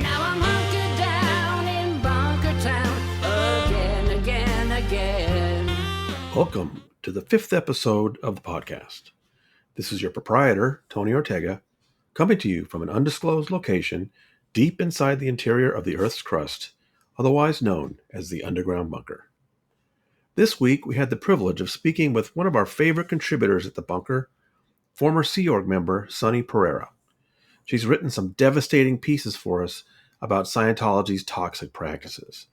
Now I'm hunkered down in Bunker Town again, again, again. Welcome to the 5th episode of the podcast. This is your proprietor, Tony Ortega, coming to you from an undisclosed location deep inside the interior of the Earth's crust, otherwise known as the underground bunker. This week, we had the privilege of speaking with one of our favorite contributors at the bunker, former Sea Org member Sonny Pereira. She's written some devastating pieces for us about Scientology's toxic practices.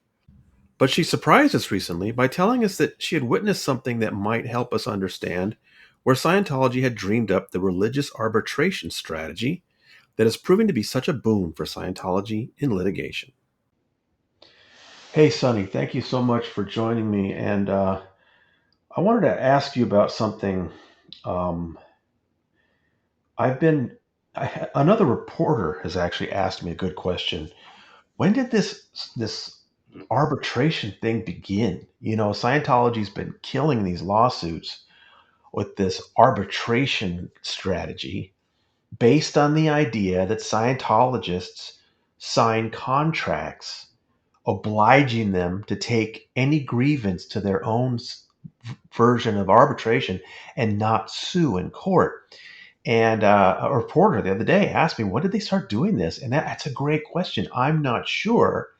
But she surprised us recently by telling us that she had witnessed something that might help us understand where Scientology had dreamed up the religious arbitration strategy that is proving to be such a boon for Scientology in litigation. Hey, Sonny, thank you so much for joining me. And I wanted to ask you about something. Um, I've been, another reporter has actually asked me a good question. When did this arbitration thing begin? You know, Scientology's been killing these lawsuits with this arbitration strategy based on the idea that Scientologists sign contracts obliging them to take any grievance to their own version of arbitration and not sue in court. And a reporter the other day asked me, when did they start doing this? And that's a great question. I'm not sure.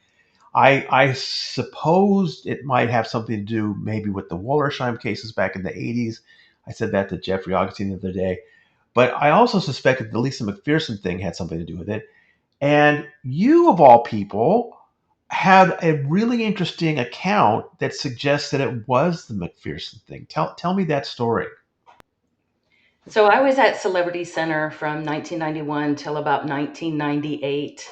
I suppose it might have something to do maybe with the Wallersheim cases back in the 80s. I said that to Jeffrey Augustine the other day. But I also suspected the Lisa McPherson thing had something to do with it. And you, of all people, had a really interesting account that suggests that it was the McPherson thing. Tell me that story. So I was at Celebrity Center from 1991 till about 1998.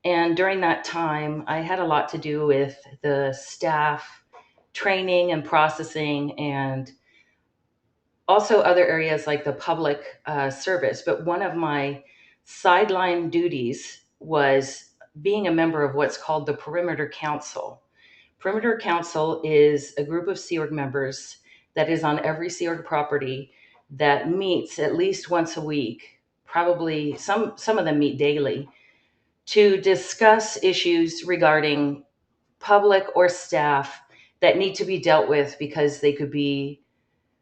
And during that time, I had a lot to do with the staff training and processing and also other areas like the public service. But one of my sideline duties was being a member of what's called the Perimeter Council. Perimeter Council is a group of Sea Org members that is on every Sea Org property that meets at least once a week. Probably some of them meet daily to discuss issues regarding public or staff that need to be dealt with because they could be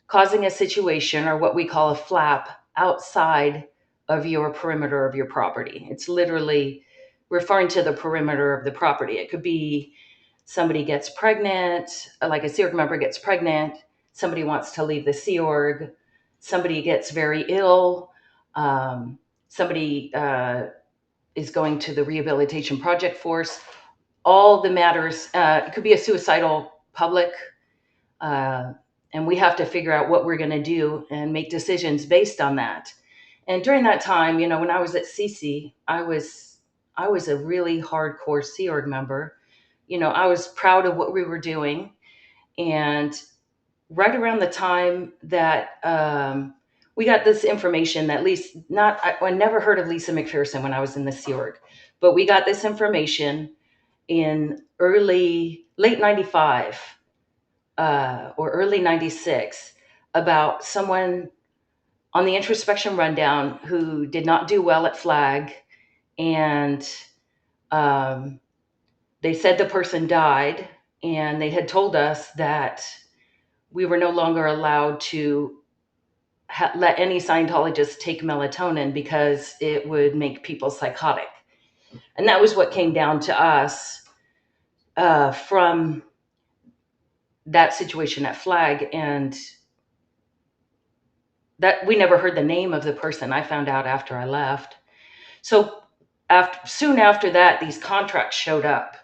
causing a situation or what we call a flap outside of your perimeter of your property. It's literally referring to the perimeter of the property. It could be somebody gets pregnant, like a Sea Org member gets pregnant, somebody wants to leave the Sea Org, somebody gets very ill, somebody is going to the rehabilitation project force. All the matters, it could be a suicidal public, and we have to figure out what we're going to do and make decisions based on that. And during that time, you know, when I was at CC, I was a really hardcore Sea Org member. You know, I was proud of what we were doing. And right around the time that we got this information that I never heard of Lisa McPherson when I was in the Sea Org, but we got this information in late 95 or early 96 about someone on the introspection rundown who did not do well at Flag. And they said the person died, and they had told us that we were no longer allowed to let any Scientologists take melatonin because it would make people psychotic. And that was what came down to us from that situation at Flag. And that we never heard the name of the person. I found out after I left. So soon after that, these contracts showed up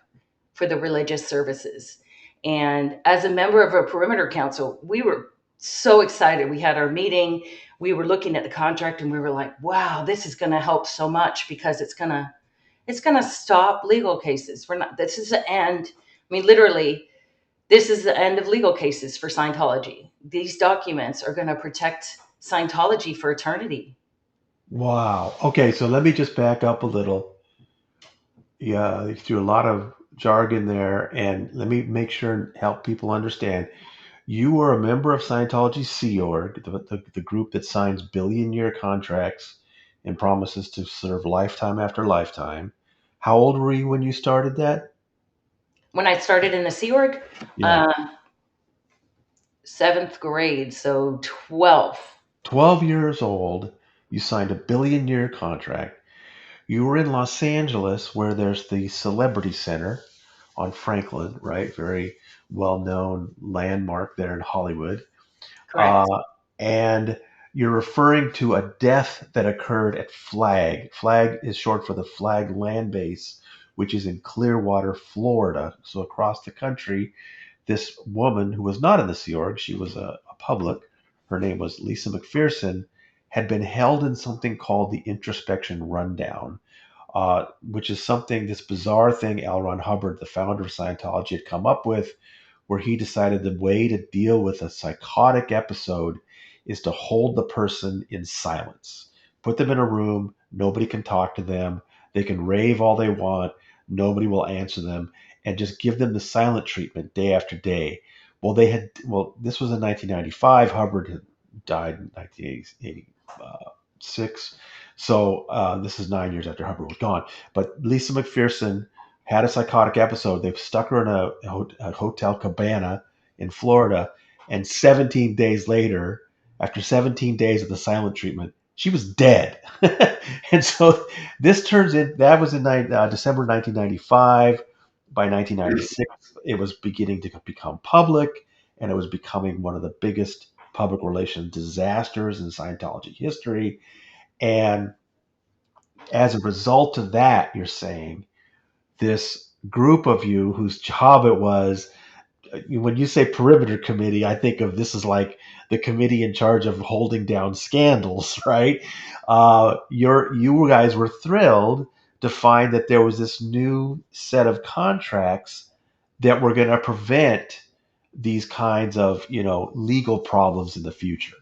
for the religious services. And as a member of a perimeter council, we were so excited. We had our meeting, we were looking at the contract, and we were like, wow, this is going to help so much because it's going to stop legal cases. This is the end. I mean, literally, this is the end of legal cases for Scientology. These documents are going to protect Scientology for eternity. Wow. Okay, so let me just back up a little. Yeah, you threw a lot of jargon there, and let me make sure and help people understand. You were a member of Scientology Sea Org, the group that signs billion-year contracts and promises to serve lifetime after lifetime. How old were you when you started that? When I started in the Sea Org, Yeah. uh, seventh grade, so 12. 12 years old. You signed a billion-year contract. You were in Los Angeles, where there's the Celebrity Center on Franklin, right? Very well-known landmark there in Hollywood. Correct. Uh, and you're referring to a death that occurred at Flag. Flag is short for the Flag Land Base, which is in Clearwater, Florida. So across the country, this woman who was not in the Sea Org, she was a public, her name was Lisa McPherson, had been held in something called the introspection rundown, which is something, this bizarre thing L. Ron Hubbard, the founder of Scientology, had come up with, where he decided the way to deal with a psychotic episode is to hold the person in silence. Put them in a room, nobody can talk to them, they can rave all they want, nobody will answer them, and just give them the silent treatment day after day. This was in 1995. Hubbard had died in 1986. So this is 9 years after Hubbard was gone. But Lisa McPherson had a psychotic episode. They stuck her in a hotel cabana in Florida. And 17 days later, after 17 days of the silent treatment, she was dead. And so this turns in, that was in December 1995. By 1996, it was beginning to become public, and it was becoming one of the biggest public relations disasters in Scientology history. And as a result of that, you're saying this group of you whose job it was, when you say perimeter committee, I think of this as like the committee in charge of holding down scandals, right? You guys were thrilled to find that there was this new set of contracts that were going to prevent these kinds of, legal problems in the future.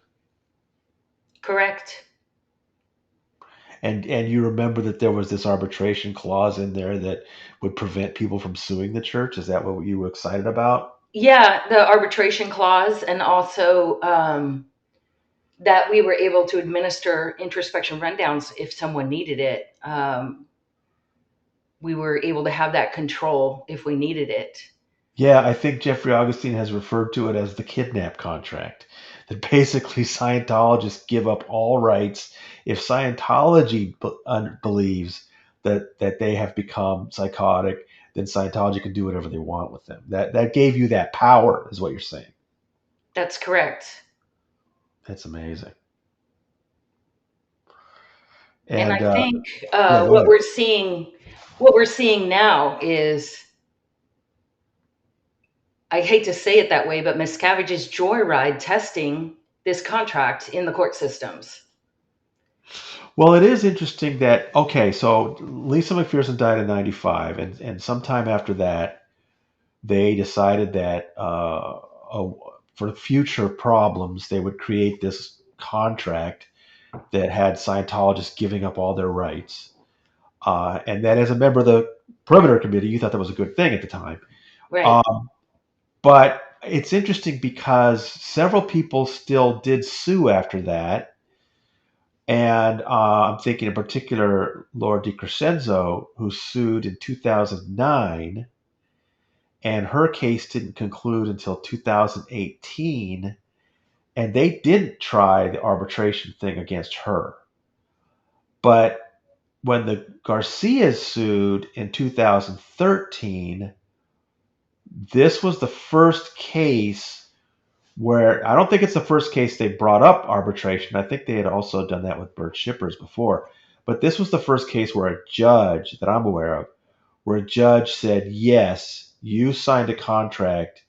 Correct. And you remember that there was this arbitration clause in there that would prevent people from suing the church. Is that what you were excited about? Yeah, the arbitration clause, and also that we were able to administer introspection rundowns if someone needed it. We were able to have that control if we needed it. Yeah, I think Jeffrey Augustine has referred to it as the kidnap contract. That basically Scientologists give up all rights. If Scientology believes that they have become psychotic, then Scientology can do whatever they want with them. That gave you that power, is what you're saying. That's correct. That's amazing. And And I think yeah, go what ahead. we're seeing now is, I hate to say it that way, but Miscavige's joyride testing this contract in the court systems. Well, it is interesting that, okay, so Lisa McPherson died in 95, and sometime after that, they decided that for future problems, they would create this contract that had Scientologists giving up all their rights. And then, as a member of the Perimeter Committee, you thought that was a good thing at the time. Right. Um, but it's interesting because several people still did sue after that. And I'm thinking in particular Laura DiCrescenzo, who sued in 2009, and her case didn't conclude until 2018, and they didn't try the arbitration thing against her. But when the Garcias sued in 2013, this was the first case where, I don't think it's the first case they brought up arbitration. I think they had also done that with Bert Shippers before. But this was the first case where a judge that I'm aware of, where a judge said, yes, you signed a contract.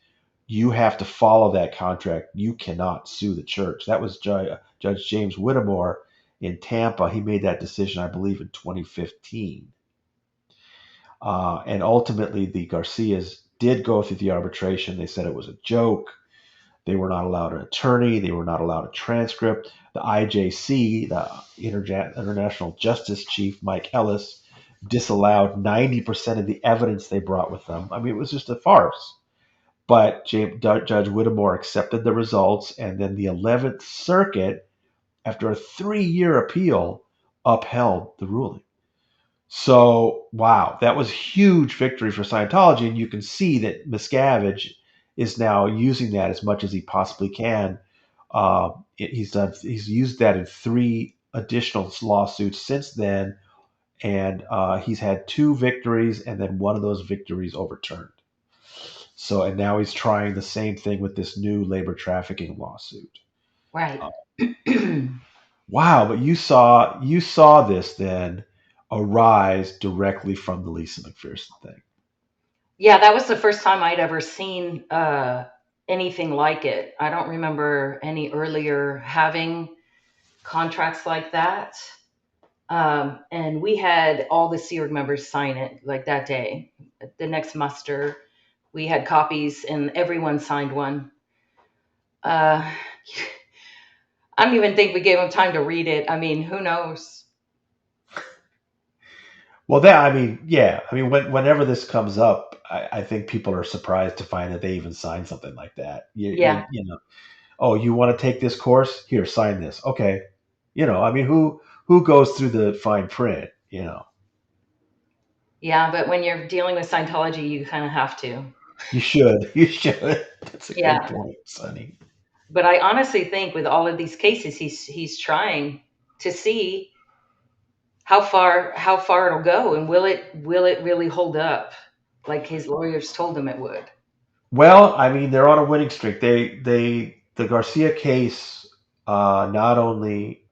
You have to follow that contract. You cannot sue the church. That was Judge James Whittemore in Tampa. He made that decision, I believe, in 2015. And ultimately, the Garcias did go through the arbitration. They said it was a joke. They were not allowed an attorney. They were not allowed a transcript. The IJC, the International Justice Chief, Mike Ellis, disallowed 90% of the evidence they brought with them. I mean, it was just a farce. But Judge Whittemore accepted the results, and then the 11th Circuit, after a 3-year appeal, upheld the ruling. So, wow, that was huge victory for Scientology, and you can see that Miscavige is now using that as much as he possibly can. He's used that in three additional lawsuits since then, and he's had two victories, and then one of those victories overturned. So, and now he's trying the same thing with this new labor trafficking lawsuit. Right. Uh, wow, but you saw this then arise directly from the Lisa McPherson thing. Yeah, that was the first time I'd ever seen anything like it. I don't remember any earlier having contracts like that. And we had all the SEARD members sign it like that day. The next muster, we had copies and everyone signed one. Uh, I don't even think we gave them time to read it. I mean, who knows? Well, that I mean, yeah, I mean, whenever this comes up, I think people are surprised to find that they even signed something like that. Yeah, You know, oh, you want to take this course? Here, sign this. Okay, I mean, who goes through the fine print? yeah, but when you're dealing with Scientology, you kind of have to. You should, you should. That's a good Yeah, point, Sonny. but I honestly think with all of these cases, he's trying to see how far it'll go, and will it really hold up, like his lawyers told him it would. Well, I mean, they're on a winning streak. The Garcia case not only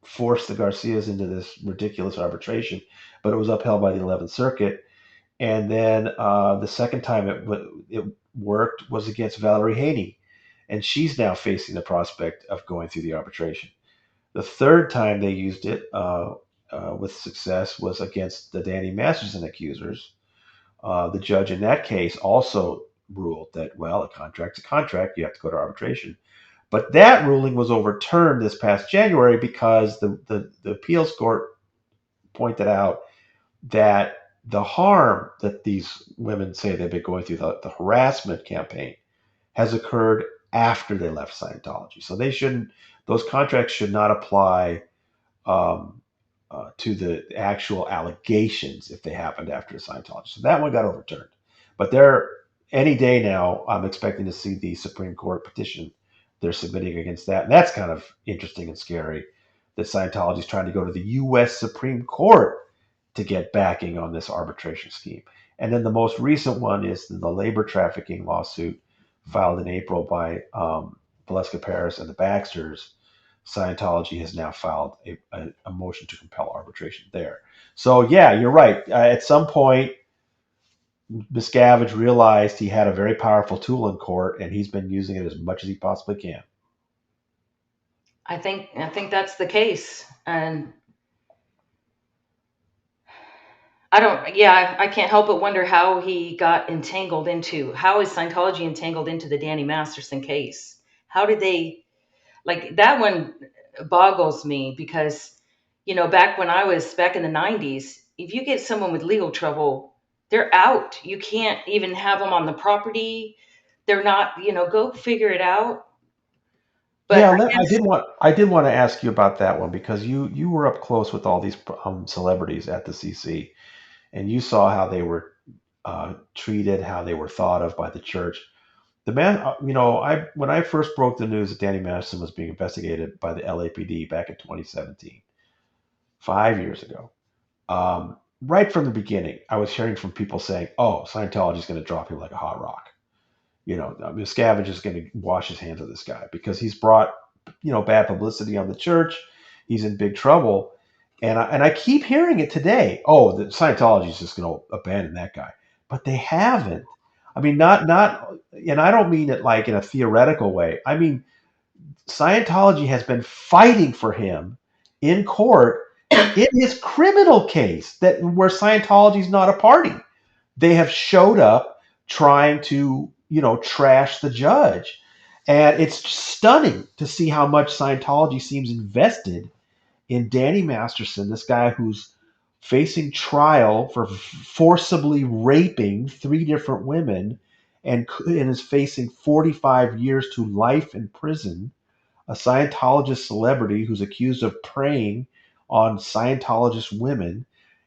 forced the Garcias into this ridiculous arbitration, but it was upheld by the 11th Circuit. And then the second time it worked was against Valerie Haney, and she's now facing the prospect of going through the arbitration. The third time they used it with success was against the Danny Masterson accusers. The judge in that case also ruled that, well, a contract's a contract, you have to go to arbitration. But that ruling was overturned this past January because the appeals court pointed out that the harm that these women say they've been going through, the harassment campaign, has occurred after they left Scientology. So those contracts should not apply um, to the actual allegations if they happened after Scientology. So that one got overturned. But they're any day now, I'm expecting to see the Supreme Court petition they're submitting against that. And that's kind of interesting and scary that Scientology is trying to go to the U.S. Supreme Court to get backing on this arbitration scheme. And then the most recent one is the labor trafficking lawsuit filed in April by Valeska Paris and the Baxters. Scientology has now filed a motion to compel arbitration there. So, yeah, you're right. At some point, Miscavige realized he had a very powerful tool in court, and he's been using it as much as he possibly can. I think that's the case, and I don't. Yeah, I can't help but wonder how he got entangled into. How is Scientology entangled into the Danny Masterson case? How did they like that one? Boggles me because back when I was back in the '90s, if you get someone with legal trouble, they're out. You can't even have them on the property. They're not. Go figure it out. But Yeah, I I guess did want to ask you about that one because you were up close with all these celebrities at the CC, and you saw how they were treated, how they were thought of by the church. The man, I when I first broke the news that Danny Masterson was being investigated by the LAPD back in 2017, 5 years ago, right from the beginning, I was hearing from people saying, "Oh, Scientology is going to drop him like a hot rock." Miscavige is going to wash his hands of this guy because he's brought, bad publicity on the church. He's in big trouble. And I keep hearing it today. Oh, the Scientology is just going to abandon that guy. But they haven't. I mean, not, and I don't mean it like in a theoretical way. I mean, Scientology has been fighting for him in court in his criminal case that where Scientology is not a party. They have showed up trying to, trash the judge. And it's stunning to see how much Scientology seems invested in Danny Masterson, this guy who's facing trial for forcibly raping three different women and is facing 45 years to life in prison, a Scientologist celebrity who's accused of preying on Scientologist women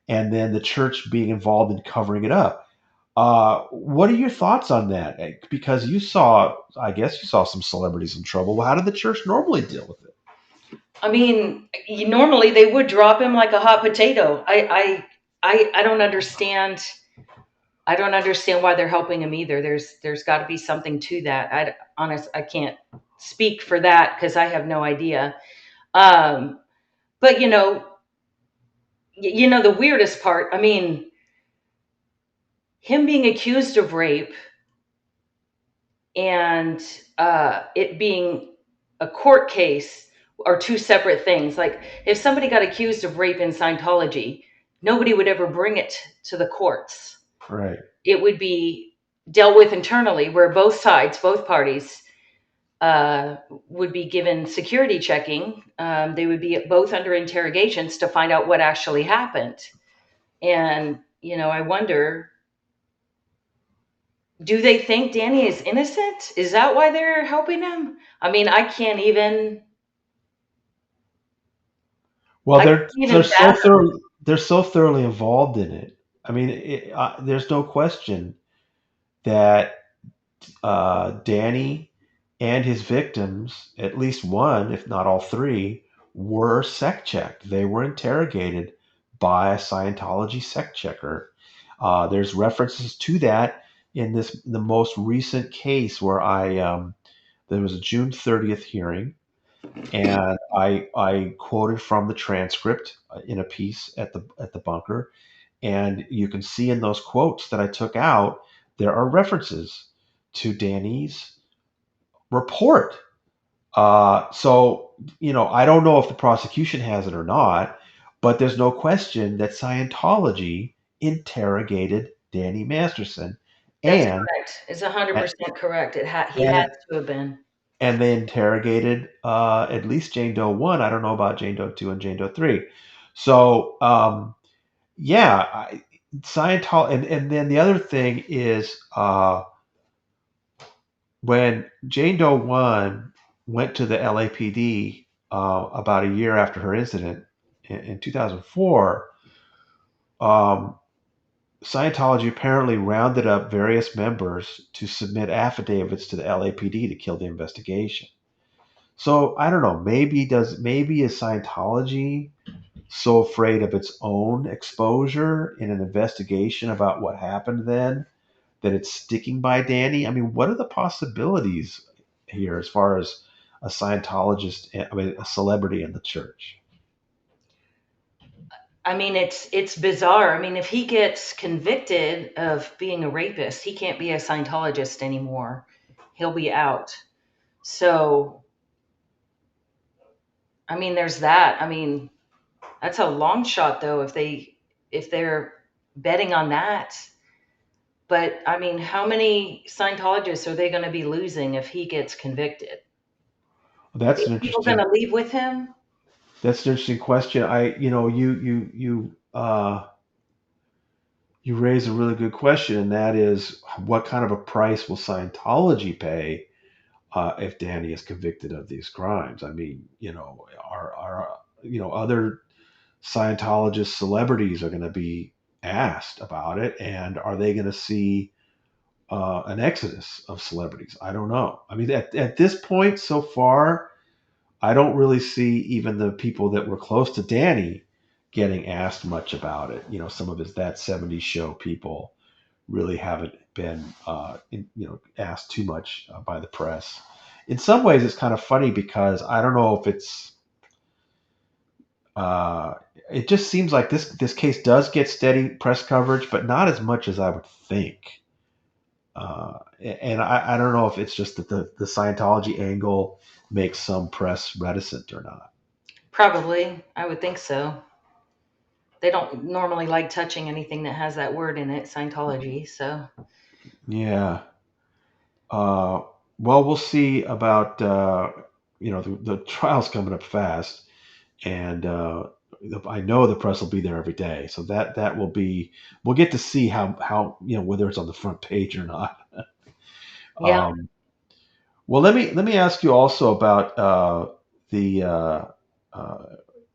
and then the church being involved in covering it up. What are your thoughts on that? Because I guess you saw some celebrities in trouble. Well, how did the church normally deal with it? I mean, normally they would drop him like a hot potato. I don't understand. I don't understand why they're helping him either. There's got to be something to that. I can't speak for that because I have no idea. Um, but the weirdest part. I mean, him being accused of rape and it being a court case are two separate things. Like if somebody got accused of rape in Scientology, nobody would ever bring it to the courts. Right. It would be dealt with internally, where both sides, both parties, would be given security checking. They would be both under interrogations to find out what actually happened. And I wonder, do they think Danny is innocent? Is that why they're helping him? I mean, Well, I can't they're even so fathom. thoroughly involved in it. I mean, there's no question that Danny and his victims, at least one, if not all three, were sect checked. They were interrogated by a Scientology sect checker. There's references to that in the most recent case where there was a June 30th hearing, and I quoted from the transcript in a piece at the bunker, and you can see in those quotes that I took out, there are references to Danny's report. So, I don't know if the prosecution has it or not, but there's no question that Scientology interrogated Danny Masterson, That's and correct. It's 100% correct. He has and to have been. and they interrogated at least Jane Doe 1. I don't know about Jane Doe 2 and Jane Doe 3. So, yeah, Scientology, and then the other thing is, when Jane Doe 1 went to the LAPD about a year after her incident in 2004, um, Scientology apparently rounded up various members to submit affidavits to the LAPD to kill the investigation. So I don't know. Maybe is Scientology so afraid of its own exposure in an investigation about what happened then that it's sticking by Danny? I mean, what are the possibilities here as far as a Scientologist, I mean, a celebrity in the church? I mean, it's bizarre. I mean, if he gets convicted of being a rapist, he can't be a Scientologist anymore. He'll be out. So, I mean, there's that. I mean, that's a long shot though if they're betting on that. But I mean, how many Scientologists are they going to be losing if he gets convicted? Are That's these an people going interesting. to leave with him? That's an interesting question. You raise a really good question, and that is, what kind of a price will Scientology pay if Danny is convicted of these crimes? I mean, are other Scientologist celebrities are going to be asked about it, and are they going to see an exodus of celebrities? I don't know. I mean, at this point so far, I don't really see even the people that were close to Danny getting asked much about it. Some of his That 70s Show people really haven't been, asked too much by the press. In some ways, it's kind of funny because I don't know if uh, it just seems like this case does get steady press coverage, but not as much as I would think. And I don't know if it's just that the Scientology angle makes some press reticent or not. Probably. I would think so. They don't normally like touching anything that has that word in it, Scientology. So, Yeah. Uh, well, we'll see about the trial's coming up fast, and I know the press will be there every day, so that will be, we'll get to see how whether it's on the front page or not. yeah. Um, well, let me ask you also about the uh,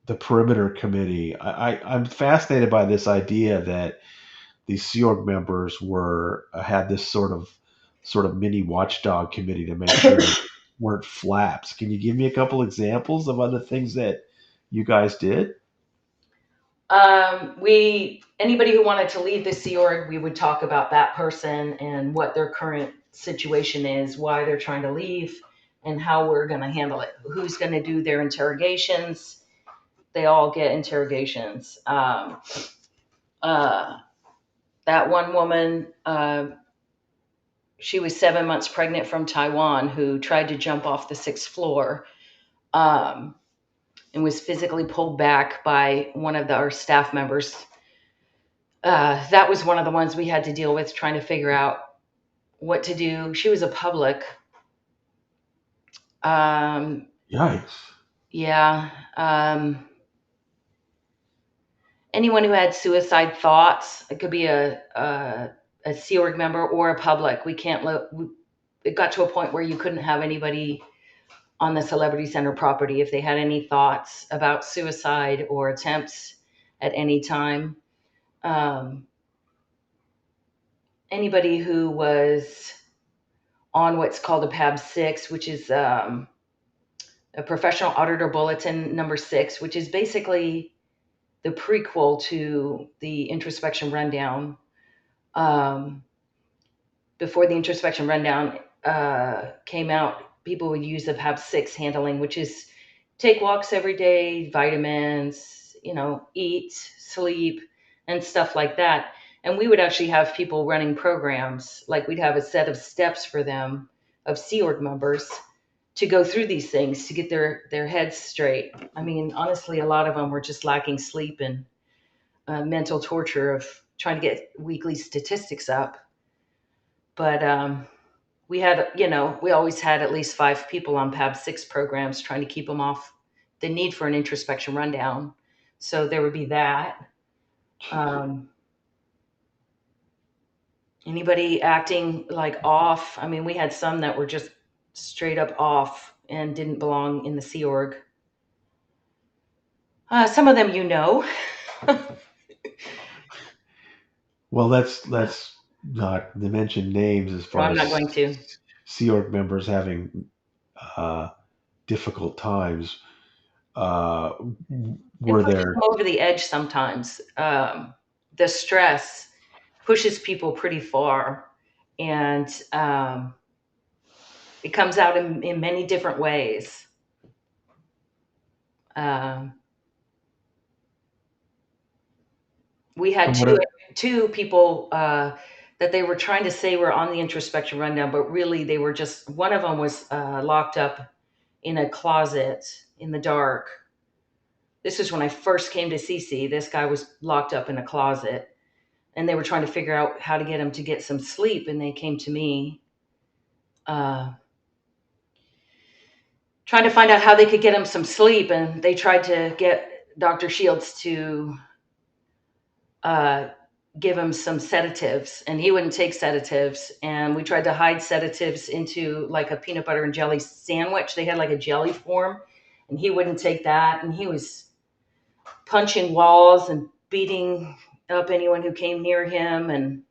the perimeter committee. I'm fascinated by this idea that these Sea Org members were had this sort of mini watchdog committee to make sure they weren't flaps. Can you give me a couple examples of other things that you guys did? We anybody who wanted to leave the Sea Org, we would talk about that person and what their current situation is, why they're trying to leave, and how we're going to handle it. Who's going to do their interrogations? They all get interrogations. Uh, that one woman, she was 7 months pregnant from Taiwan, who tried to jump off the sixth floor. Um, and was physically pulled back by one of our staff members. That was one of the ones we had to deal with, trying to figure out what to do. She was a public. Um, Yikes! yeah. Anyone who had suicide thoughts, it could be a Sea Org member or a public. We can't let. It got to a point where you couldn't have anybody on the Celebrity Center property if they had any thoughts about suicide or attempts at any time. Um, Anybody who was on what's called a PAB 6, which is a professional auditor bulletin number 6, which is basically the prequel to the introspection rundown. Um, Before the introspection rundown came out, people would use the PAB 6 handling, which is take walks every day, vitamins, eat, sleep, and stuff like that. And we would actually have people running programs, like we'd have a set of steps for them of Sea Org members to go through these things to get their heads straight. I mean, honestly, a lot of them were just lacking sleep and mental torture of trying to get weekly statistics up. But we always had at least 5 people on PAB 6 programs trying to keep them off the need for an introspection rundown. So there would be that. Um, Anybody acting like off? I mean, we had some that were just straight up off and didn't belong in the Sea Org. Some of them, Well, let's not mention names as No, far I'm not as going to. Sea Org members having uh, difficult times. Uh, It were pushes there them over the edge sometimes. The stress pushes people pretty far, and it comes out in many different ways. Um, we had and what? two people that they were trying to say were on the introspection rundown, but really they were just one of them was locked up in a closet in the dark. This is when I first came to CC. This guy was locked up in a closet, and they were trying to figure out how to get him to get some sleep, and they came to me. Uh, Trying to find out how they could get him some sleep, and they tried to get Dr. Shields to uh, give him some sedatives, and he wouldn't take sedatives. And we tried to hide sedatives into like a peanut butter and jelly sandwich. They had like a jelly form, and he wouldn't take that. And he was punching walls and beating up anyone who came near him. And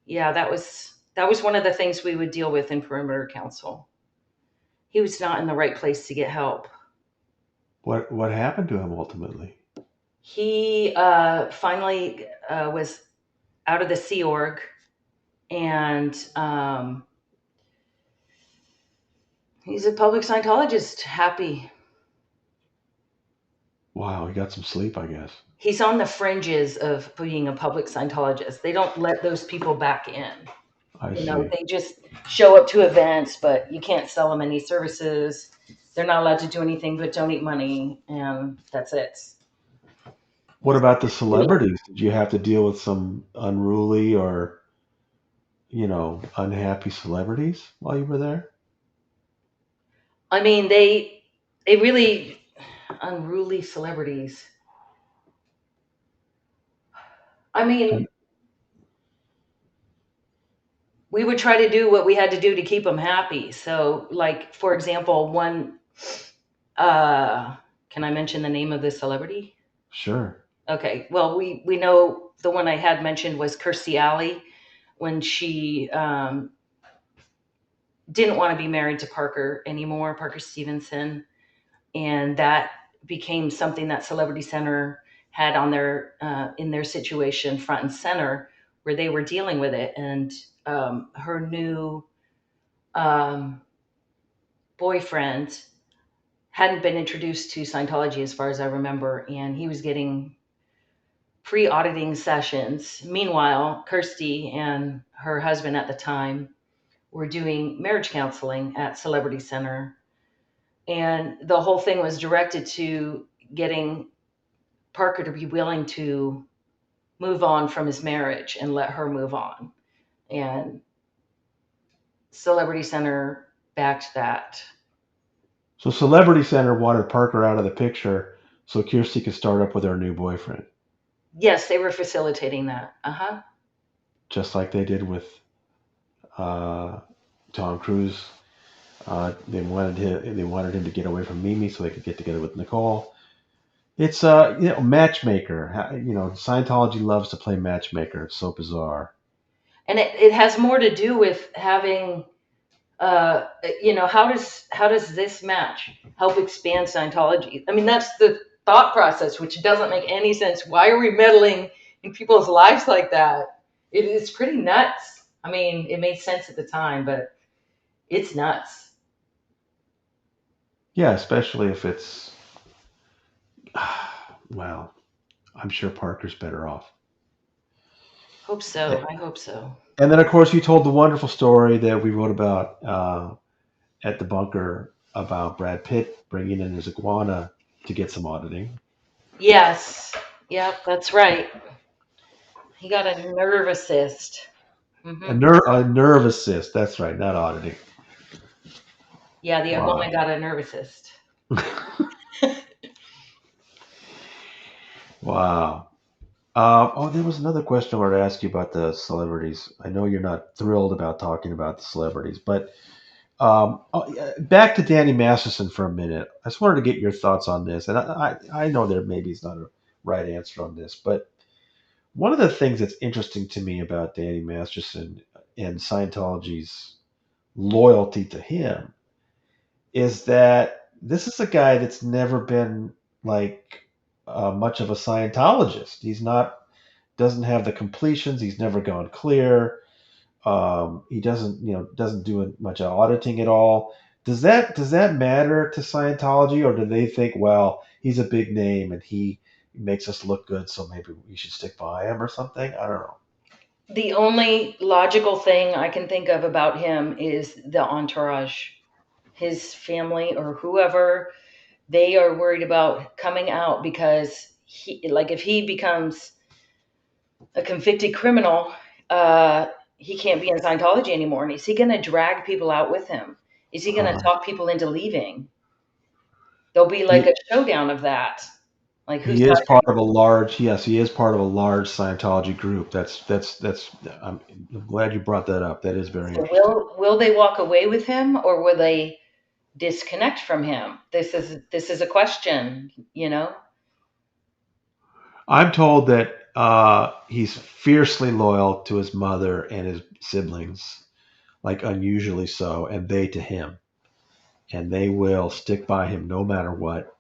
yeah, that was one of the things we would deal with in perimeter council. He was not in the right place to get help. What happened to him ultimately? He finally was out of the Sea Org, and he's a public Scientologist. Happy. Wow, he got some sleep, I guess. He's on the fringes of being a public Scientologist. They don't let those people back in. I see. They just show up to events, but you can't sell them any services. They're not allowed to do anything but donate money, and that's it. What about the celebrities? Did you have to deal with some unruly or unhappy celebrities while you were there? I mean, they really unruly celebrities. I mean, And we would try to do what we had to do to keep them happy. So, like for example, one Can I mention the name of the celebrity? Sure. Okay. Well, we know the one I had mentioned was Kirstie Alley when she didn't want to be married to Parker anymore, Parker Stevenson, and that became something that Celebrity Center had on their in their situation front and center, where they were dealing with it. And her new um, boyfriend hadn't been introduced to Scientology as far as I remember, and he was getting free auditing sessions. Meanwhile, Kirsty and her husband at the time were doing marriage counseling at Celebrity Center. And the whole thing was directed to getting Parker to be willing to move on from his marriage and let her move on. And Celebrity Center backed that. So Celebrity Center wanted Parker out of the picture so Kirsty could start up with her new boyfriend, Yes, they were facilitating that. Uh huh. just like they did with uh, Tom Cruise. They wanted him to get away from Mimi so they could get together with Nicole. It's matchmaker. Scientology loves to play matchmaker. It's so bizarre. And it has more to do with having, how does this match help expand Scientology? I mean, that's the thought process, which doesn't make any sense. Why are we meddling in people's lives like that? It is pretty nuts. I mean, it made sense at the time, but it's nuts. Yeah, especially if it's well, I'm sure Parker's better off. Hope so. I hope so. And then, of course, you told the wonderful story that we wrote about at the bunker about Brad Pitt bringing in his iguana to get some auditing. Yes. Yep, that's right. He got a nerve assist. Hmm. A nerve assist. That's right, not auditing. Yeah, the Wow. iguana got a nerve assist. Wow. There was another question I wanted to ask you about the celebrities. I know you're not thrilled about talking about the celebrities, but back to Danny Masterson for a minute. I just wanted to get your thoughts on this, and I know there maybe is not a right answer on this, but one of the things that's interesting to me about Danny Masterson and Scientology's loyalty to him is that this is a guy that's never been like much of a Scientologist. He's not doesn't have the completions. He's never gone clear. He doesn't do much auditing at all. Does that matter to Scientology, or do they think, well, he's a big name and he makes us look good, so maybe we should stick by him or something? I don't know. The only logical thing I can think of about him is the entourage, his family or whoever. They are worried about coming out because like, if he becomes a convicted criminal, he can't be in Scientology anymore. And is he going to drag people out with him? Is he going to Uh, talk people into leaving? There'll be like he a showdown of that. Like, whose he is side are part you? of a large yes, he is part of a large Scientology group. That's I'm glad you brought that up. That is very So interesting. will they walk away with him, or will they disconnect from him? This is a question, you know. I'm told that he's fiercely loyal to his mother and his siblings, like unusually so, and they to him, and they will stick by him no matter what.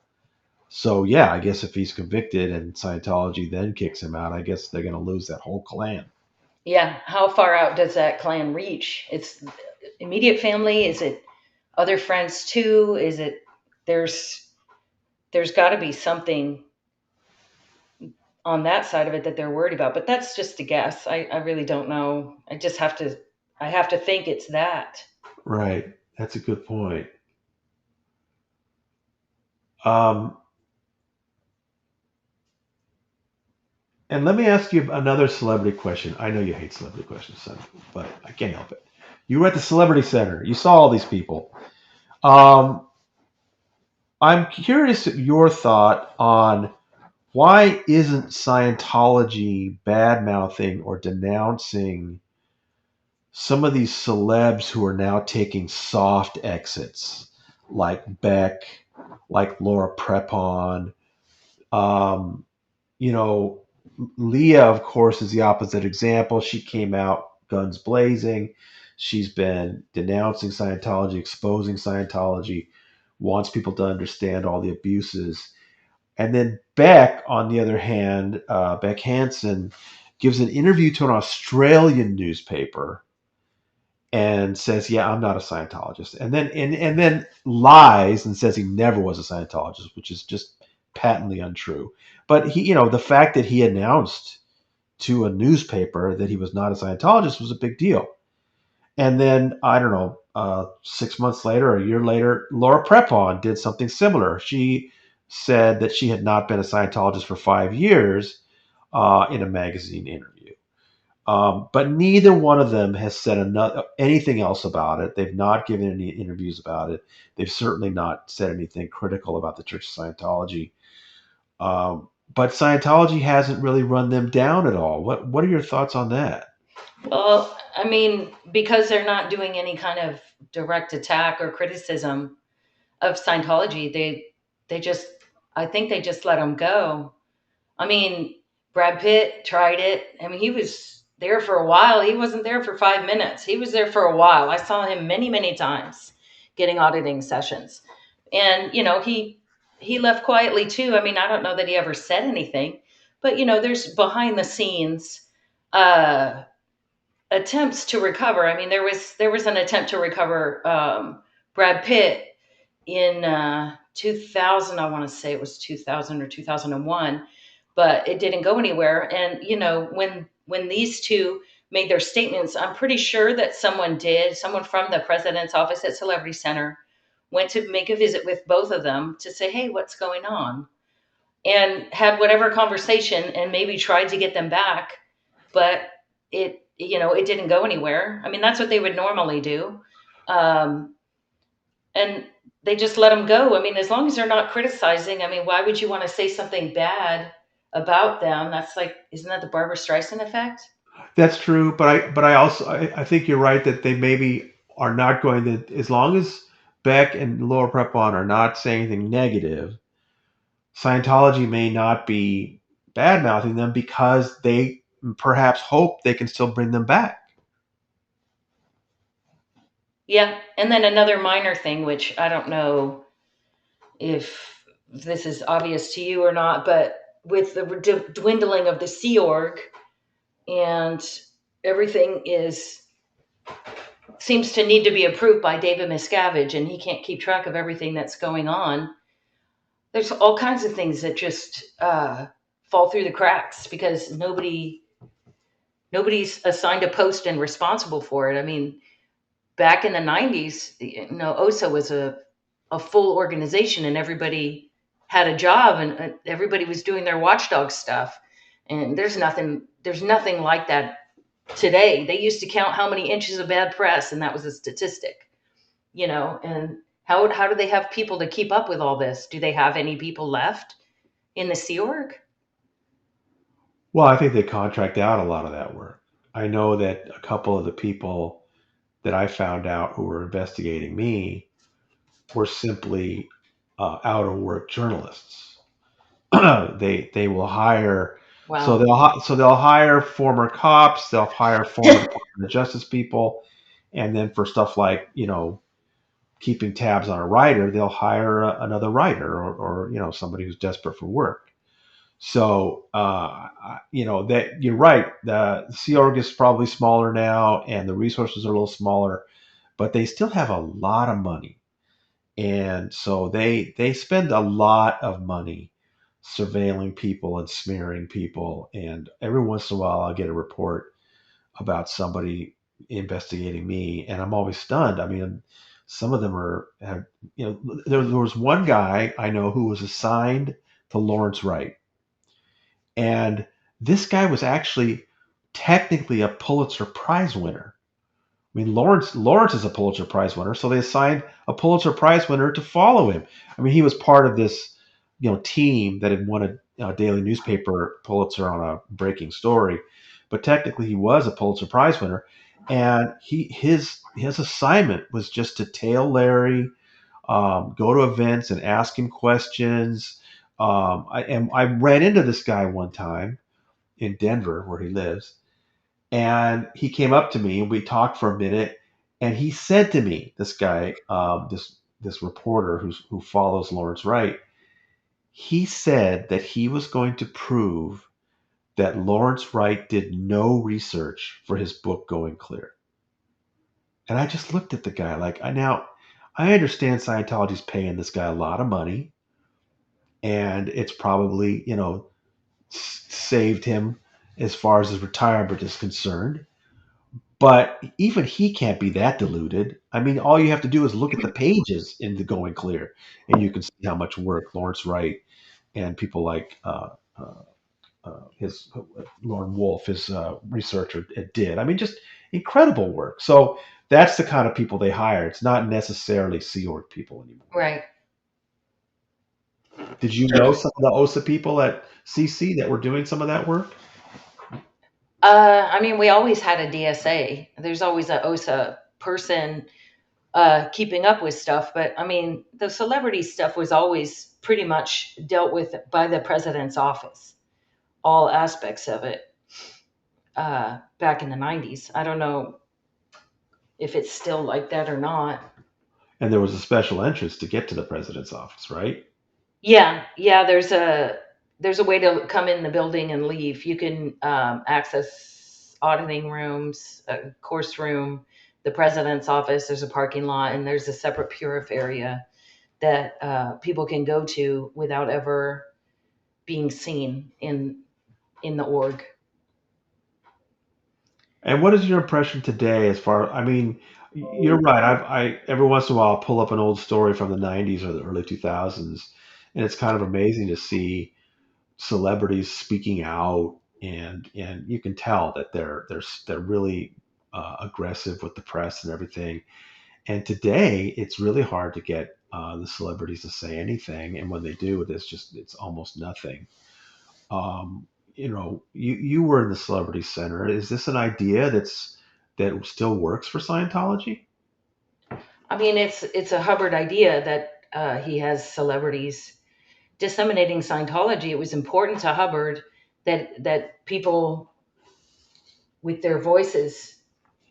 So yeah, I guess if he's convicted and Scientology then kicks him out, I guess they're going to lose that whole clan. Yeah, how far out does that clan reach? It's immediate family. Is it other friends too? Is it there's there's got to be something on that side of it that they're worried about. But that's just a guess. I really don't know. I have to think it's that. Right, that's a good point. Um, and let me ask you another celebrity question. I know you hate celebrity questions, son, but I can't help it. You were at the Celebrity Center. You saw all these people. Um, I'm curious your thought on why isn't Scientology bad mouthing or denouncing some of these celebs who are now taking soft exits, like Beck, like Laura Prepon. Um, you know, Leah, of course, is the opposite example. She came out guns blazing. She's been denouncing Scientology, exposing Scientology, wants people to understand all the abuses. And then Beck, on the other hand, Beck Hansen, gives an interview to an Australian newspaper and says, "Yeah, I'm not a Scientologist," and then lies and says he never was a Scientologist, which is just patently untrue. But he, the fact that he announced to a newspaper that he was not a Scientologist was a big deal. And then I don't know, 6 months later, a year later, Laura Prepon did something similar. She said that she had not been a Scientologist for 5 years in a magazine interview. But neither one of them has said anything else about it. They've not given any interviews about it. They've certainly not said anything critical about the Church of Scientology. But Scientology hasn't really run them down at all. What are your thoughts on that? Well, I mean, because they're not doing any kind of direct attack or criticism of Scientology, they just, I think they just let them go. I mean, Brad Pitt tried it. I mean, he was there for a while. He wasn't there for 5 minutes. He was there for a while. I saw him many, many times getting auditing sessions. And, he left quietly too. I mean, I don't know that he ever said anything, but there's behind the scenes uh attempts to recover. I mean, there was an attempt to recover Brad Pitt in 2000. I want to say it was 2000 or 2001, but it didn't go anywhere. And when these two made their statements, I'm pretty sure that someone from the president's office at Celebrity Center went to make a visit with both of them to say, hey, what's going on, and had whatever conversation and maybe tried to get them back, but it didn't go anywhere. I mean, that's what they would normally do. um, and they just let them go. I mean, as long as they're not criticizing, I mean, why would you want to say something bad about them? That's like, isn't that the Barbara Streisand effect? That's true, but I also I think you're right that they maybe are not going to, as long as Beck and Laura Prepon are not saying anything negative. Scientology may not be bad mouthing them because they perhaps hope they can still bring them back. Yeah. And then another minor thing, which I don't know if this is obvious to you or not, but with the dwindling of the Sea Org, and everything is seems to need to be approved by David Miscavige, and he can't keep track of everything that's going on. There's all kinds of things that just fall through the cracks because nobody's assigned a post and responsible for it. I mean, back in the 90s, OSA was a full organization, and everybody had a job, and everybody was doing their watchdog stuff. And there's nothing like that today. They used to count how many inches of bad press, and that was a statistic. And how do they have people to keep up with all this? Do they have any people left in the Sea Org? Well, I think they contract out a lot of that work. I know that a couple of the people that I found out who were investigating me were simply out of work journalists. They will hire, Wow. so they'll hire former cops, they'll hire former Department of Justice people, and then for stuff like keeping tabs on a writer, they'll hire another writer, or somebody who's desperate for work. So that you're right. The Sea Org is probably smaller now, and the resources are a little smaller, but they still have a lot of money, and so they spend a lot of money surveilling people and smearing people. And every once in a while, I'll get a report about somebody investigating me, and I'm always stunned. I mean, some of them have, there was one guy I know who was assigned to Lawrence Wright, and this guy was actually technically a Pulitzer Prize winner. I mean, Lawrence is a Pulitzer Prize winner, so they assigned a Pulitzer Prize winner to follow him. I mean, he was part of this, team that had won a daily newspaper Pulitzer on a breaking story, but technically he was a Pulitzer Prize winner, and his assignment was just to tail Larry, go to events and ask him questions. I ran into this guy one time in Denver where he lives, and he came up to me and we talked for a minute, and he said to me, this guy, this reporter who follows Lawrence Wright, he said that he was going to prove that Lawrence Wright did no research for his book Going Clear. And I just looked at the guy like, I understand Scientology's paying this guy a lot of money, and it's probably, saved him as far as his retirement is concerned. But even he can't be that deluded. I mean, all you have to do is look at the pages in the Going Clear, and you can see how much work Lawrence Wright and people like his Lauren Wolf, his researcher, did. I mean, just incredible work. So that's the kind of people they hire. It's not necessarily Sea Org people anymore. Right. Did you know some of the OSA people at CC that were doing some of that work? I mean, we always had a DSA. There's always a OSA person keeping up with stuff. But I mean, the celebrity stuff was always pretty much dealt with by the president's office, all aspects of it, back in the 90s. I don't know if it's still like that or not. And there was a special entrance to get to the president's office, right? Yeah. There's a way to come in the building and leave. You can access auditing rooms, a course room, the president's office. There's a parking lot, and there's a separate purif area that people can go to without ever being seen in the org. And what is your impression today as far, I mean, you're right. I every once in a while I'll pull up an old story from the 90s or the early 2000s, and it's kind of amazing to see celebrities speaking out, and you can tell that they're really aggressive with the press and everything. And today it's really hard to get the celebrities to say anything, and when they do, it's almost nothing. You were in the Celebrity Center. Is this an idea that still works for Scientology? I mean, it's a Hubbard idea that he has celebrities disseminating Scientology. It was important to Hubbard that people with their voices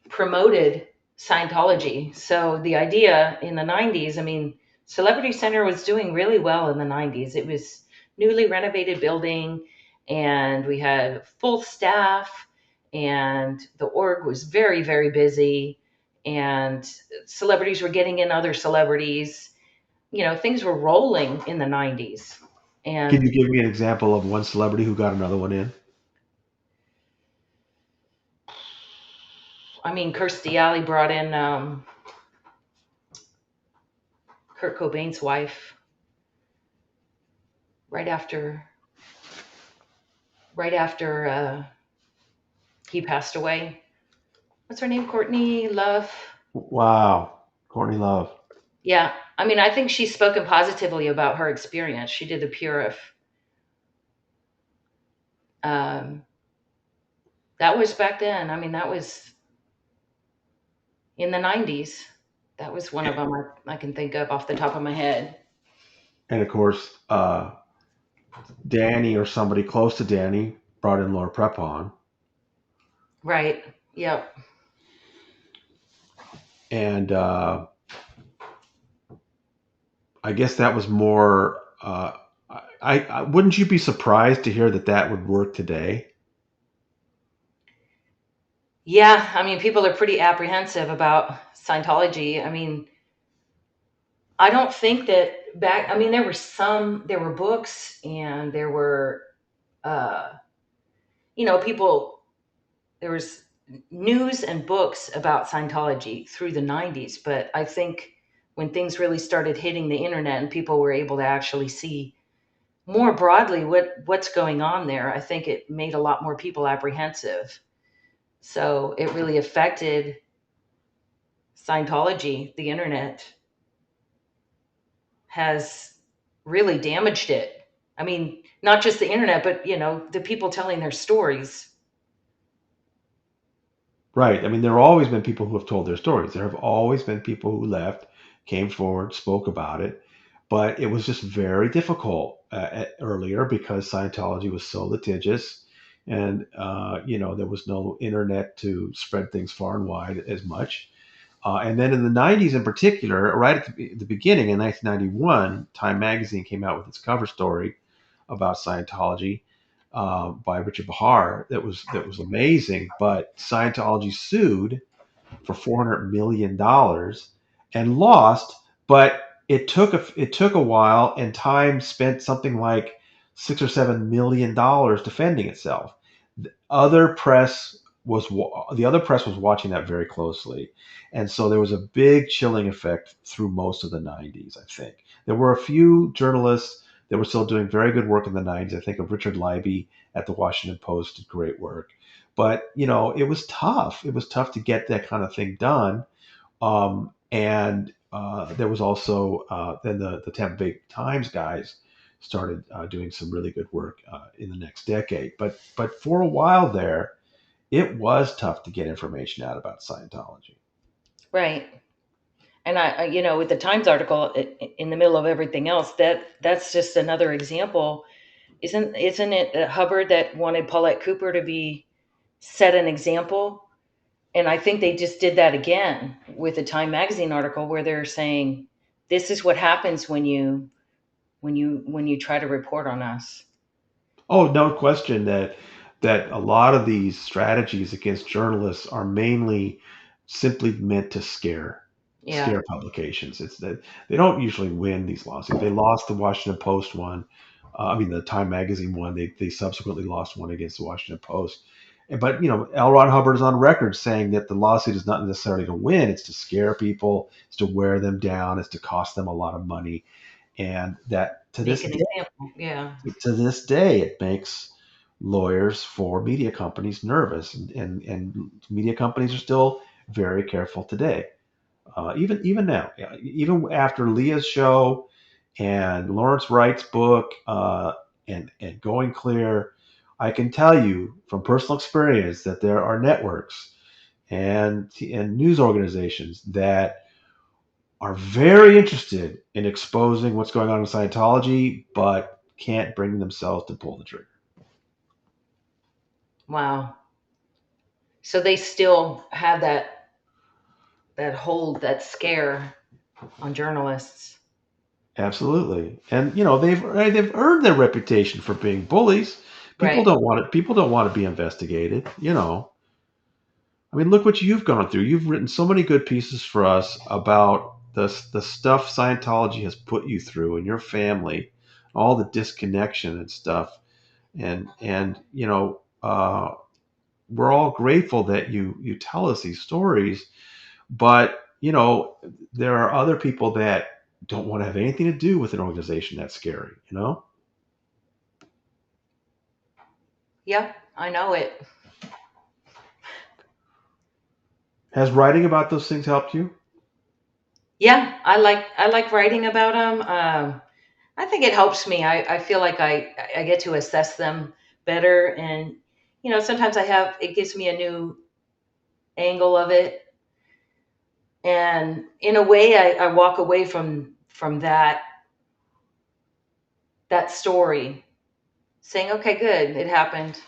promoted Scientology. So the idea in the 90s, I mean, Celebrity Center was doing really well in the 90s. It was newly renovated building, and we had full staff, and the org was very, very busy, and celebrities were getting in other celebrities. Things were rolling in the 90s. Can you And give me an example of one celebrity who got another one in? I mean, Kirstie Alley brought in Kurt Cobain's wife right after right after he passed away. What's her name? Courtney Love. Wow, Courtney Love. Yeah, I mean, I think she's spoken positively about her experience. She did the Purif. Um, that was back then. I mean, that was in the 90s. That was one of them I can think of off the top of my head. And of course, Danny or somebody close to Danny brought in Laura Prepon. Right. Yep. And I guess that was more. I wouldn't you be surprised to hear that would work today? Yeah, I mean, people are pretty apprehensive about Scientology. I mean, I don't think that back. I mean, there were books, and there were, uh, people. There was news and books about Scientology through the 90s, but I think when things really started hitting the internet and people were able to actually see more broadly what's going on there, I think it made a lot more people apprehensive. So it really affected Scientology. The internet has really damaged it. I mean, not just the internet, but the people telling their stories. Right. I mean, there have always been people who have told their stories. There have always been people who left, came forward, spoke about it, but it was just very difficult earlier because Scientology was so litigious, and there was no internet to spread things far and wide as much. And then in the 90s in particular, right at the beginning in 1991, Time magazine came out with its cover story about Scientology by Richard Bahar. That was amazing. But Scientology sued for $400 million and lost, but it took a while, and Time spent something like $6 or $7 million defending itself. Other press the other press was watching that very closely, and so there was a big chilling effect through most of the 90s. I think there were a few journalists that were still doing very good work in the 90s. I think of Richard Leiby at the Washington Post did great work, but it was tough. It was tough to get that kind of thing done. And there was also then the Tampa Bay Times guys started doing some really good work in the next decade. But for a while there, it was tough to get information out about Scientology. Right. And with the Times article in the middle of everything else, that's just another example. Isn't it Hubbard that wanted Paulette Cooper to be set an example? And I think they just did that again with the Time magazine article where they're saying this is what happens when you try to report on us. Oh, no question that a lot of these strategies against journalists are mainly simply meant to Yeah. scare publications. It's that they don't usually win these lawsuits. They lost the Washington Post one. The Time Magazine one. They subsequently lost one against the Washington Post. But L. Ron Hubbard is on record saying that the lawsuit is not necessarily to win; it's to scare people, it's to wear them down, it's to cost them a lot of money, and that Make an example. Yeah. to this day, it makes lawyers for media companies nervous, and media companies are still very careful today. Even now, yeah, even after Leah's show and Lawrence Wright's book and Going Clear, I can tell you from personal experience that there are networks and news organizations that are very interested in exposing what's going on in Scientology, but can't bring themselves to pull the trigger. Wow. So they still have that hold, that scare on journalists. Absolutely, and they've earned their reputation for being bullies. People Right. don't want it. People don't want to be investigated. I mean, look what you've gone through. You've written so many good pieces for us about the stuff Scientology has put you through and your family, all the disconnection and stuff, and we're all grateful that you tell us these stories. But there are other people that don't want to have anything to do with an organization that's scary. Yep, I know it. Has writing about those things helped you? Yeah, I like writing about them. I think it helps me. I feel like I get to assess them better, and sometimes it gives me a new angle of it, and in a way, I walk away from that story, saying, "Okay, good, it happened."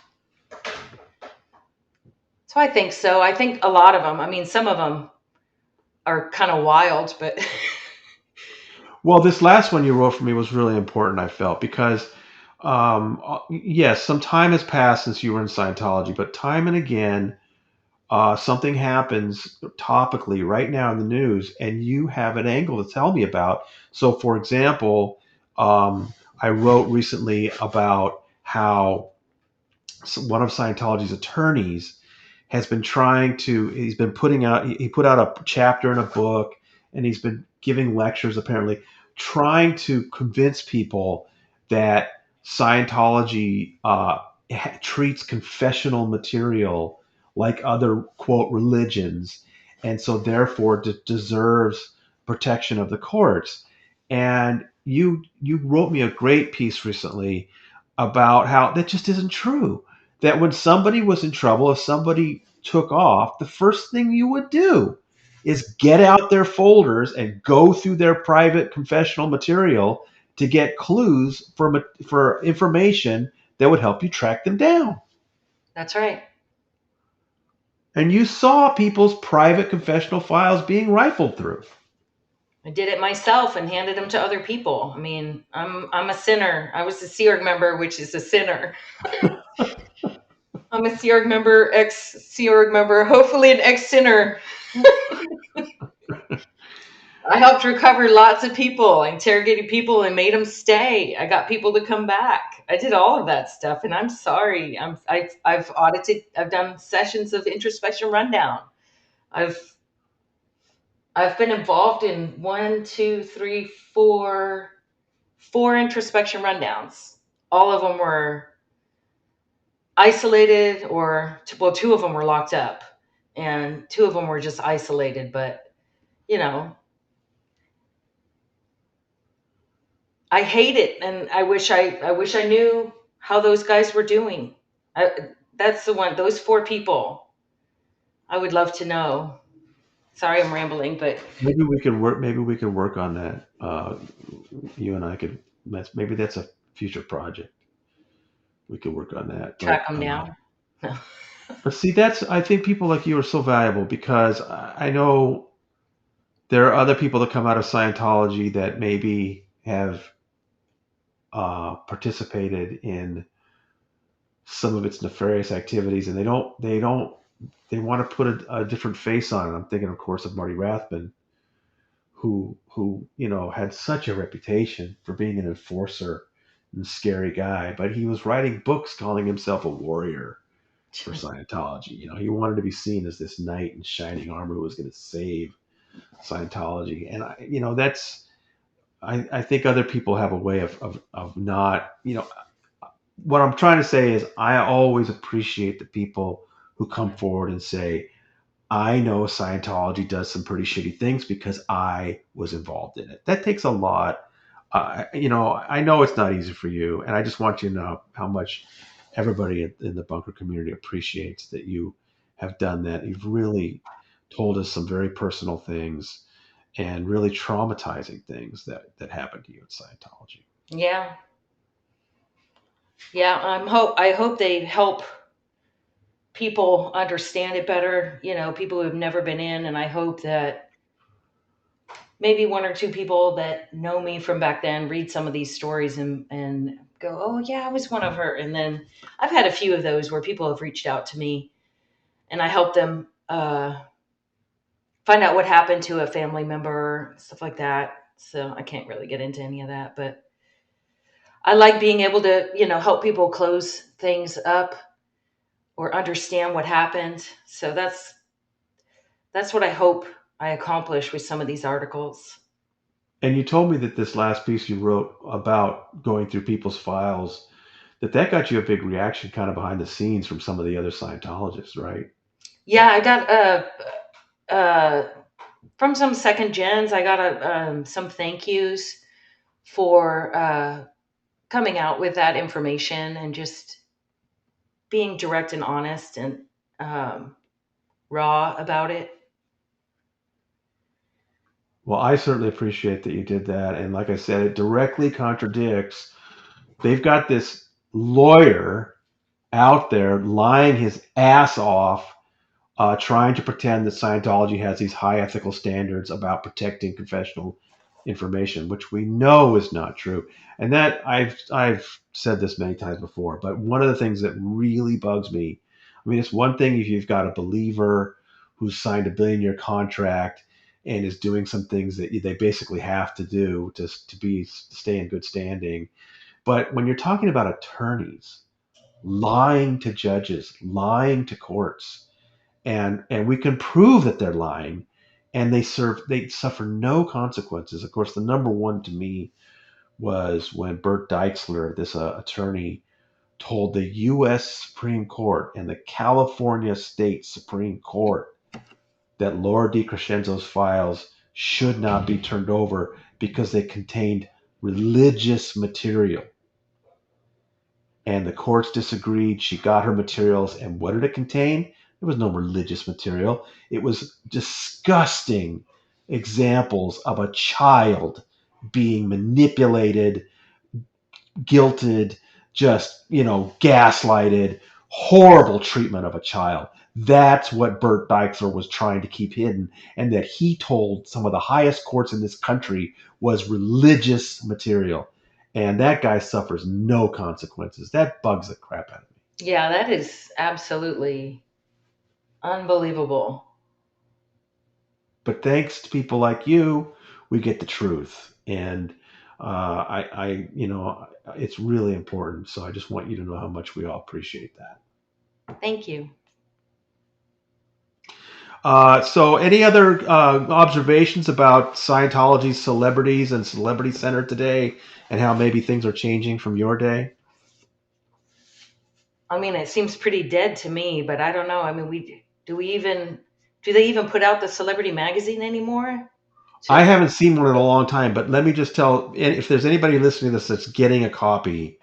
So I think so. I think a lot of them. I mean, some of them are kind of wild, but Well, this last one you wrote for me was really important, I felt, because yes, some time has passed since you were in Scientology, but time and again, something happens topically right now in the news, and you have an angle to tell me about. So, for example, I wrote recently about how one of Scientology's attorneys has been he's been putting out, he put out a chapter in a book, and he's been giving lectures apparently, trying to convince people that Scientology treats confessional material like other, quote, religions, and so therefore deserves protection of the courts. And you wrote me a great piece recently about how that just isn't true, that when somebody was in trouble, if somebody took off, the first thing you would do is get out their folders and go through their private confessional material to get clues for information that would help you track them down. That's right. And you saw people's private confessional files being rifled through. I did it myself and handed them to other people. I mean, I'm a sinner. I was a Sea Org member, which is a sinner. I'm a Sea Org member, ex Sea Org member, hopefully an ex sinner. I helped recover lots of people. I interrogated people and made them stay. I got people to come back. I did all of that stuff, and I'm sorry. I've audited. I've done sessions of introspection rundown. I've I've been involved in one, two, three, four introspection rundowns. All of them were isolated, or well, two of them were locked up, and two of them were just isolated. But you know, I hate it, and I wish I knew how those guys were doing. I, that's the one. Those four people, I would love to know. Sorry, I'm rambling, but Maybe we could work. Maybe we could work on that. You and I could. Maybe that's a future project. We could work on that. track them down. No. But see, that's. I think people like you are so valuable because I know there are other people that come out of Scientology that maybe have participated in some of its nefarious activities, and they want to put a different face on it. I'm thinking, of course, of Marty Rathbun, who had such a reputation for being an enforcer and scary guy, but he was writing books calling himself a warrior for Scientology. He wanted to be seen as this knight in shining armor who was going to save Scientology, and that's. I think other people have a way of not. What I'm trying to say is I always appreciate the people who come forward and say, I know Scientology does some pretty shitty things because I was involved in it. That takes a lot. I know it's not easy for you, and I just want you to know how much everybody in the bunker community appreciates that you have done that. You've really told us some very personal things and really traumatizing things that happened to you in Scientology. Yeah, yeah. I hope they help people understand it better. People who have never been in, and I hope that maybe one or two people that know me from back then read some of these stories and go, oh yeah, I was one of her. And then I've had a few of those where people have reached out to me and I help them find out what happened to a family member, stuff like that. So I can't really get into any of that, but I like being able to, help people close things up or understand what happened. So that's what I hope I accomplish with some of these articles. And you told me that this last piece you wrote about going through people's files, that got you a big reaction kind of behind the scenes from some of the other Scientologists, right? Yeah, I got from some second gens. I got some thank yous for coming out with that information and just being direct and honest and um, raw about it. Well, I certainly appreciate that you did that. And like I said, it directly contradicts. They've got this lawyer out there lying his ass off, trying to pretend that Scientology has these high ethical standards about protecting confessional information, which we know is not true. And that I've said this many times before, but one of the things that really bugs me, I mean, it's one thing if you've got a believer who's signed a billion-year contract and is doing some things that they basically have to do to stay in good standing. But when you're talking about attorneys lying to judges, lying to courts, and we can prove that they're lying, and they suffer no consequences. Of course, the number one to me was when Bert Deitzler, this attorney, told the U.S. Supreme Court and the California State Supreme Court that Laura DiCrescenzo's files should not be turned over because they contained religious material. And the courts disagreed. She got her materials, and what did it contain? There was no religious material. It was disgusting examples of a child being manipulated, guilted, just, gaslighted, horrible treatment of a child. That's what Bert Deichler was trying to keep hidden, and that he told some of the highest courts in this country was religious material. And that guy suffers no consequences. That bugs the crap out of me. Yeah, that is absolutely unbelievable. But thanks to people like you, we get the truth. And it's really important. So I just want you to know how much we all appreciate that. Thank you. So, any other observations about Scientology's celebrities and Celebrity Center today, and how maybe things are changing from your day? I mean, it seems pretty dead to me, but I don't know. I mean, do they even put out the celebrity magazine anymore? I To, haven't seen one in a long time, but let me just tell, if there's anybody listening to this that's getting a copy,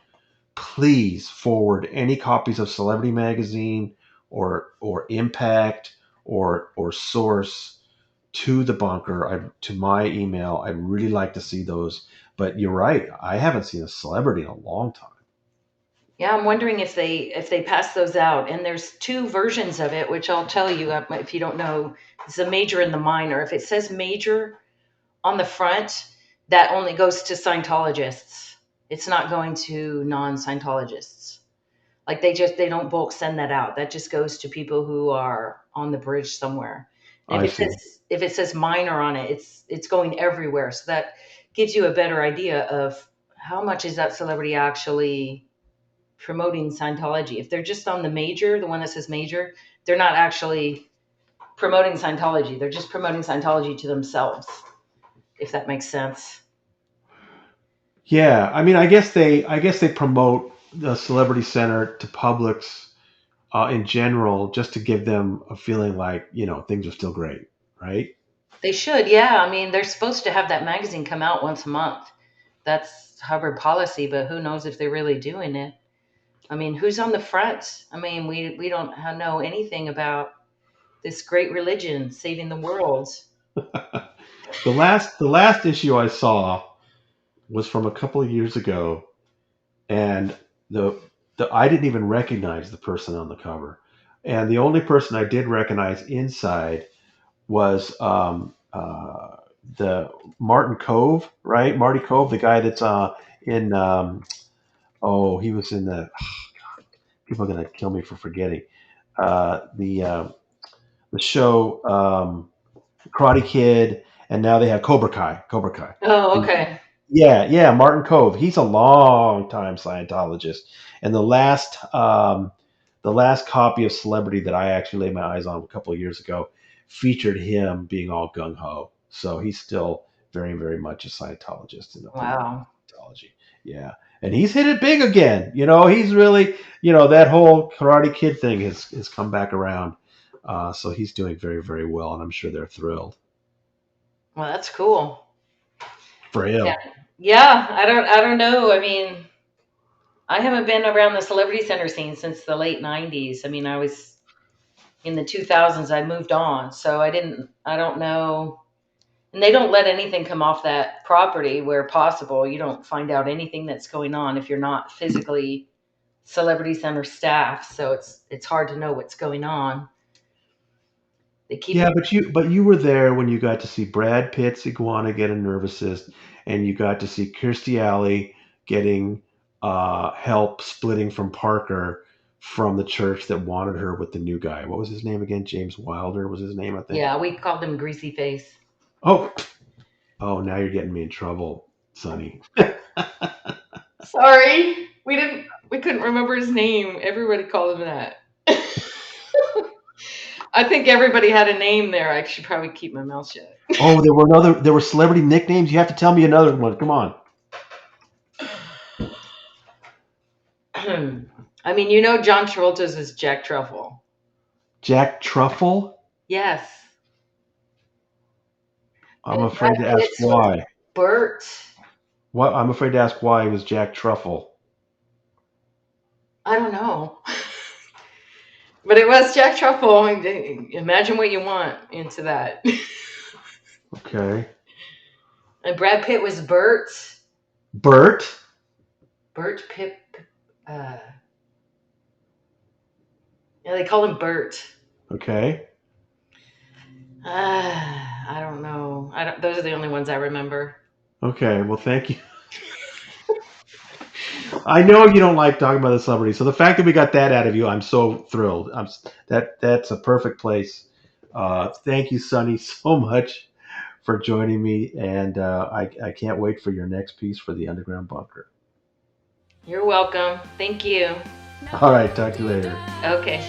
please forward any copies of Celebrity Magazine or Impact or Source to the bunker, to my email. I'd really like to see those. But you're right, I haven't seen a celebrity in a long time. yeah, I'm wondering if they pass those out. And there's two versions of it, which I'll tell you if you don't know. It's the major and the minor. If it says major on the front, that only goes to Scientologists. It's not going to non-Scientologists. Like they don't bulk send that out. That just goes to people who are on the bridge somewhere. And I see. if it says minor on it, it's going everywhere. So that gives you a better idea of how much is that celebrity actually promoting Scientology. If they're just on the major, the one that says major, they're not actually promoting Scientology. They're just promoting Scientology to themselves, if that makes sense. Yeah, I mean, I guess they promote the Celebrity Center to publics in general, just to give them a feeling like things are still great, right? They should, yeah. I mean, they're supposed to have that magazine come out once a month. That's Hubbard policy, but who knows if they're really doing it. I mean, who's on the front? I mean, we don't know anything about this great religion saving the world. The last issue I saw was from a couple of years ago, and the I didn't even recognize the person on the cover, and the only person I did recognize inside was the Martin Cove, right? Marty Cove, the guy that's in he was in the people are gonna kill me for forgetting the show Karate Kid, and now they have Cobra Kai. Cobra Kai. Oh, okay. Yeah, yeah, Martin Cove. He's a long time Scientologist, and the last copy of Celebrity that I actually laid my eyes on a couple of years ago featured him being all gung ho. So he's still very, very much a Scientologist in the opinion of Wow. Scientology. Yeah, and he's hit it big again. He's really, that whole Karate Kid thing has come back around. So he's doing very, very well, and I'm sure they're thrilled Well, that's cool. for Yeah. him. Yeah, I don't know. I mean, I haven't been around the celebrity center scene since the late 90s. I mean, I was in the 2000s, I moved on. So I don't know. And they don't let anything come off that property where possible. You don't find out anything that's going on if you're not physically celebrity center staff. So it's hard to know what's going on. They keep Yeah, it. but you were there when you got to see Brad Pitt's iguana get a nervous cyst, and you got to see Kirstie Alley getting help splitting from Parker from the church that wanted her with the new guy. What was his name again? James Wilder was his name, I think. Yeah, we called him Greasy Face. Oh, oh, now you're getting me in trouble, Sonny. Sorry, we couldn't remember his name. Everybody called him that. I think everybody had a name there. I should probably keep my mouth shut. Oh, there were celebrity nicknames. You have to tell me another one. Come on. I mean, John Travolta's is Jack Truffle. Jack Truffle? Yes. I'm And Brad afraid to ask Pitt's was why. Bert. What? I'm afraid to ask why it was Jack Truffle. I don't know. But it was Jack Truffle. Imagine what you want into that. Okay. And Brad Pitt was Bert. Bert. Bert Pip. Uh, yeah, they called him Bert. Okay. I don't know. I don't. Those are the only ones I remember. Okay. Well, thank you. I know you don't like talking about the celebrity, so the fact that we got that out of you, I'm so thrilled. That's a perfect place. Thank you, Sonny, so much for joining me, and I can't wait for your next piece for the Underground Bunker. You're welcome. Thank you. All right, talk to you later. Okay.